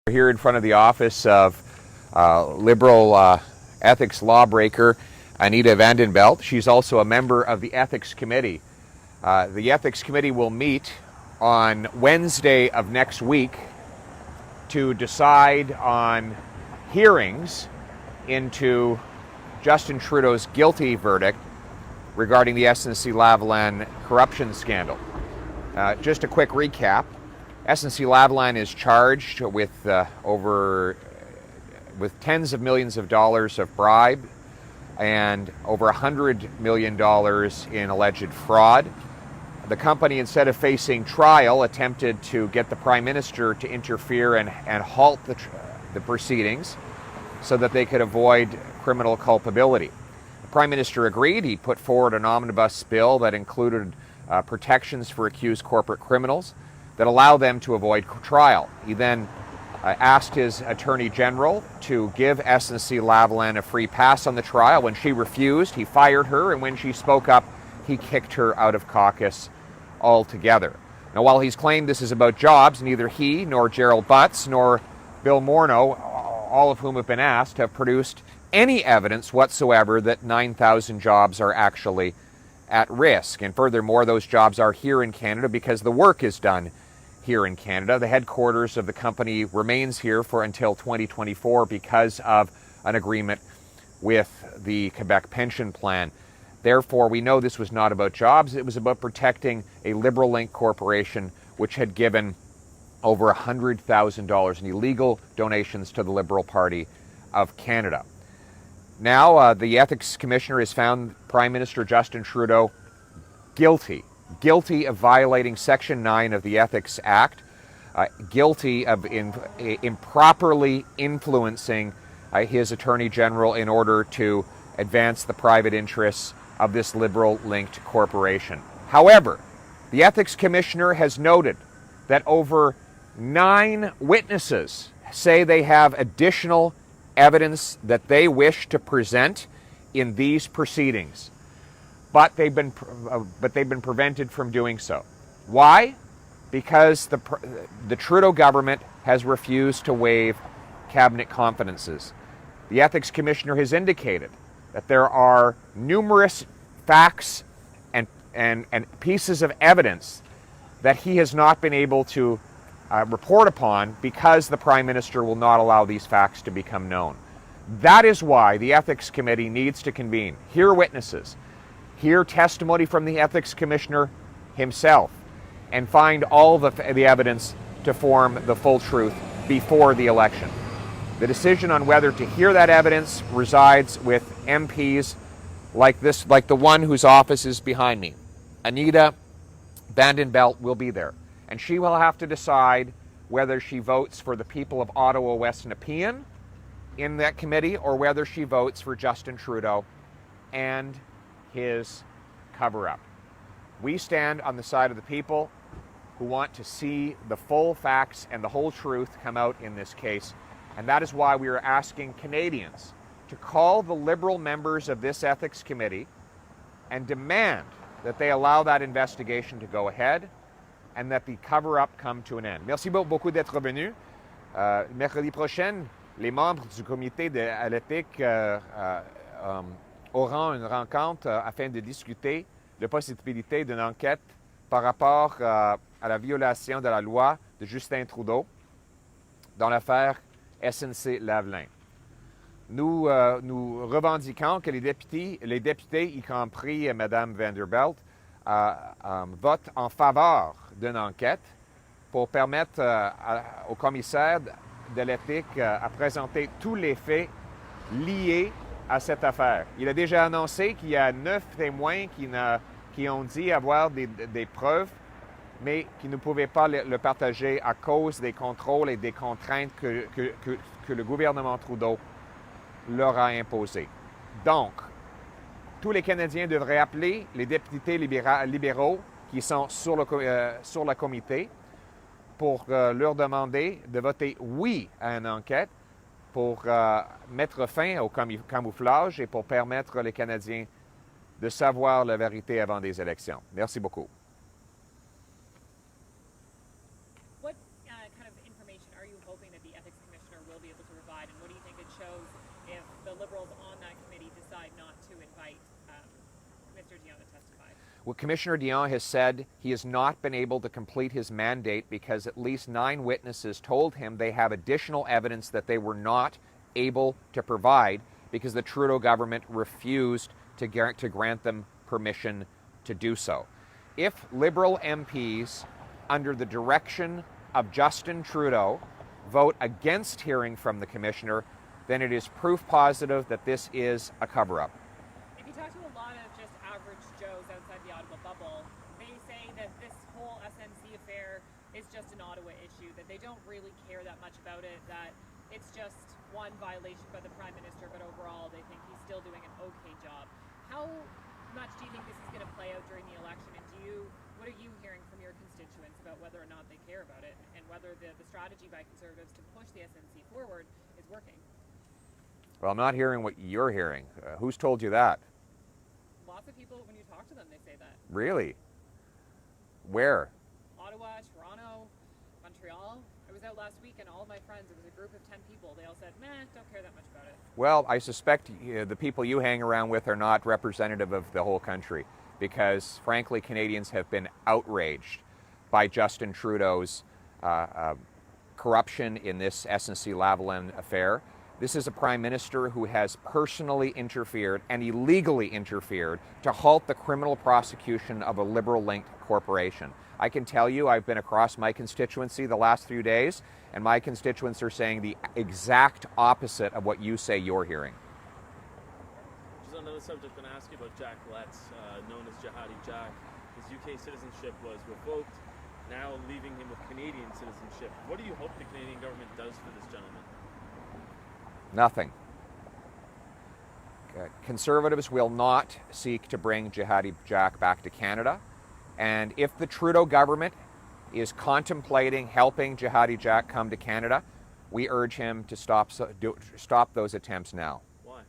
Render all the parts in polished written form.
We're here in front of the office of Liberal ethics lawbreaker Anita van den Belt. She's also a member of the Ethics Committee. The Ethics Committee will meet on Wednesday of next week to decide on hearings into Justin Trudeau's guilty verdict regarding the SNC-Lavalin corruption scandal. Just a quick recap. SNC-Lavalin is charged with tens of millions of dollars of bribe and over $100 million in alleged fraud. The company, instead of facing trial, attempted to get the Prime Minister to interfere and halt the proceedings so that they could avoid criminal culpability. The Prime Minister agreed. He put forward an omnibus bill that included protections for accused corporate criminals that allow them to avoid trial. He then asked his Attorney General to give SNC-Lavalin a free pass on the trial. When she refused, he fired her, and when she spoke up, he kicked her out of caucus altogether. Now, while he's claimed this is about jobs, neither he nor Gerald Butts nor Bill Morneau, all of whom have been asked, have produced any evidence whatsoever that 9,000 jobs are actually at risk. And furthermore, those jobs are here in Canada because the work is done here in Canada. The headquarters of the company remains here for until 2024 because of an agreement with the Quebec pension plan. Therefore, we know this was not about jobs. It was about protecting a Liberal Link corporation which had given over $100,000 in illegal donations to the Liberal Party of Canada. Now, the Ethics Commissioner has found Prime Minister Justin Trudeau guilty of violating Section 9 of the Ethics Act, guilty of improperly influencing his Attorney General in order to advance the private interests of this Liberal-linked corporation. However, the Ethics Commissioner has noted that over 9 witnesses say they have additional evidence that they wish to present in these proceedings, but they've been prevented from doing so. Why? Because the Trudeau government has refused to waive cabinet confidences. The Ethics Commissioner has indicated that there are numerous facts and pieces of evidence that he has not been able to report upon because the Prime Minister will not allow these facts to become known. That is why the Ethics Committee needs to convene, hear witnesses, hear testimony from the Ethics Commissioner himself, and find all the evidence to form the full truth before the election. The decision on whether to hear that evidence resides with MPs like the one whose office is behind me. Anita van den Belt will be there, and she will have to decide whether she votes for the people of Ottawa West Nepean in that committee or whether she votes for Justin Trudeau and his cover-up. We stand on the side of the people who want to see the full facts and the whole truth come out in this case. And that is why we are asking Canadians to call the Liberal members of this Ethics Committee and demand that they allow that investigation to go ahead and that the cover-up come to an end. Merci beaucoup d'être venu. Mercredi prochain, les membres du comité à l'éthique auront une rencontre afin de discuter de possibilité d'une enquête par rapport à la violation de la loi de Justin Trudeau dans l'affaire SNC-Lavalin. Nous revendiquons que les députés, y compris Mme van der Belt, votent en faveur d'une enquête pour permettre au commissaire de l'éthique à présenter tous les faits liés à cette affaire. Il a déjà annoncé qu'il y a 9 témoins qui ont dit avoir des preuves, mais qui ne pouvaient pas le partager à cause des contrôles et des contraintes que le gouvernement Trudeau leur a imposées. Donc, tous les Canadiens devraient appeler les députés libéraux qui sont sur le comité pour leur demander de voter oui à une enquête pour mettre fin au camouflage et pour permettre les Canadiens de savoir la vérité avant des élections. Merci beaucoup. What kind of information are you hoping that the Ethics Liberals on that committee decide not to invite Mr. Dion to testify? Well, Commissioner Dion has said he has not been able to complete his mandate because at least 9 witnesses told him they have additional evidence that they were not able to provide because the Trudeau government refused to grant them permission to do so. If Liberal MPs, under the direction of Justin Trudeau, vote against hearing from the Commissioner, then it is proof positive that this is a cover-up. If you talk to a lot of just average Joes outside the Ottawa bubble, they say that this whole SNC affair is just an Ottawa issue, that they don't really care that much about it, that it's just one violation by the Prime Minister, but overall they think he's still doing an okay job. How much do you think this is going to play out during the election, and what are you hearing from your constituents about whether or not they care about it, and whether the strategy by Conservatives to push the SNC forward is working? Well, I'm not hearing what you're hearing. Who's told you that? Lots of people, when you talk to them, they say that. Really? Where? Ottawa, Toronto, Montreal. I was out last week and all of my friends, it was a group of 10 people, they all said, meh, don't care that much about it. Well, I suspect the people you hang around with are not representative of the whole country because, frankly, Canadians have been outraged by Justin Trudeau's corruption in this SNC-Lavalin affair. This is a Prime Minister who has personally interfered and illegally interfered to halt the criminal prosecution of a Liberal-linked corporation. I can tell you I've been across my constituency the last few days, and my constituents are saying the exact opposite of what you say you're hearing. Just on another subject, I'm going to ask you about Jack Letts, known as Jihadi Jack. His UK citizenship was revoked, now leaving him with Canadian citizenship. What do you hope the Canadian government does for this gentleman? Nothing. Conservatives will not seek to bring Jihadi Jack back to Canada. And if the Trudeau government is contemplating helping Jihadi Jack come to Canada, we urge him to stop those attempts now. Why?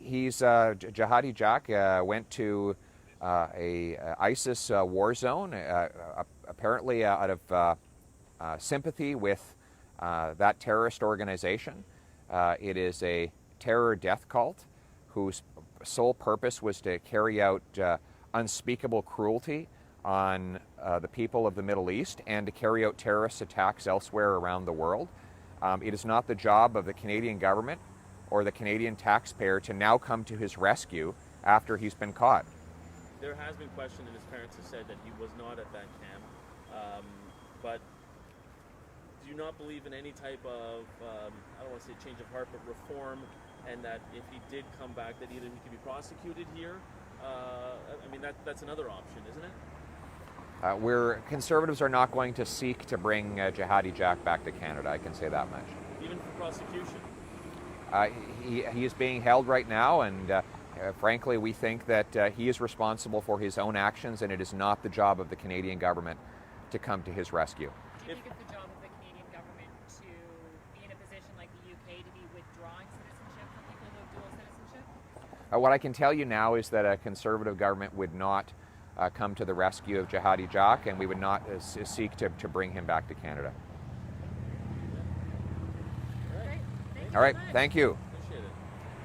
Jihadi Jack went to a ISIS war zone, apparently out of sympathy with that terrorist organization. It is a terror death cult whose sole purpose was to carry out unspeakable cruelty on the people of the Middle East and to carry out terrorist attacks elsewhere around the world. It is not the job of the Canadian government or the Canadian taxpayer to now come to his rescue after he's been caught. There has been question, and his parents have said that he was not at that camp, but do you not believe in any type of, I don't want to say change of heart, but reform, and that if he did come back, that either he could be prosecuted here? I mean, that's another option, isn't it? Conservatives are not going to seek to bring Jihadi Jack back to Canada, I can say that much. Even for prosecution? He is being held right now, and frankly, we think that he is responsible for his own actions, and it is not the job of the Canadian government to come to his rescue. Do you think it's the job of the Canadian government to be in a position like the UK to be withdrawing citizenship for people who have dual citizenship? What I can tell you now is that a Conservative government would not come to the rescue of Jihadi Jack, and we would not seek to bring him back to Canada. Great. Thank you All right, so much. thank you.